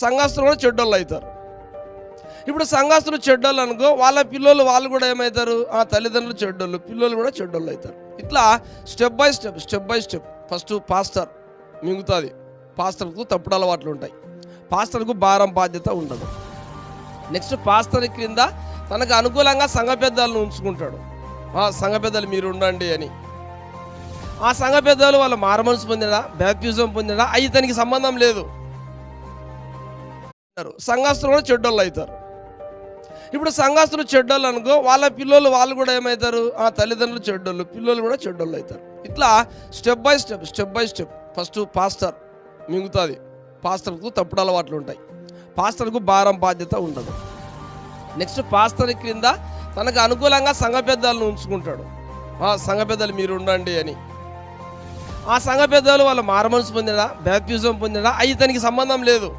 సంఘస్థులు కూడా చెడ్డోళ్ళు అవుతారు. ఇప్పుడు సంఘస్థులు చెడ్డోళ్ళు అనుకో, వాళ్ళ పిల్లలు వాళ్ళు కూడా ఏమవుతారు, ఆ తల్లిదండ్రులు చెడ్డోళ్ళు, పిల్లలు కూడా చెడ్డోళ్ళు అవుతారు. ఇట్లా step by step first pastor మింగుతుంది. పాస్టర్కు తప్పుడు అలవాట్లు ఉంటాయి, పాస్టర్కు భారం బాధ్యత ఉండదు. నెక్స్ట్ పాస్టర్ క్రింద తనకు అనుకూలంగా సంఘ పెద్దలను ఉంచుకుంటాడు. సంఘ పెద్దలు మీరు ఉండండి అని. ఆ సంఘ పెద్దలు వాళ్ళ మారుమనసు పొందినా, బ్యాప్టిజం పొందినా అవి తనకి సంబంధం లేదు. సంఘస్థులు కూడా చెడ్డోళ్ళు అవుతారు. ఇప్పుడు సంఘస్థులు చెడ్డోళ్ళు అనుకో, వాళ్ళ పిల్లలు వాళ్ళు కూడా ఏమవుతారు, ఆ తల్లిదండ్రులు చెడ్డోళ్ళు, పిల్లలు కూడా చెడ్డోళ్ళు అవుతారు. ఇట్లా step by step first pastor మింగుతుంది. పాస్టర్కు తప్పుడు అలవాట్లు ఉంటాయి, పాస్టర్కు భారం బాధ్యత ఉండదు. నెక్స్ట్ పాస్టర్ క్రింద తనకు అనుకూలంగా సంఘ పెద్దలను ఉంచుకుంటాడు. సంఘ పెద్దలు మీరు ఉండండి అని. ఆ సంఘ పెద్దలు వాళ్ళ మారుమనసు పొందినా, బ్యాప్టిజం పొందినా అవి తనకి సంబంధం లేదు.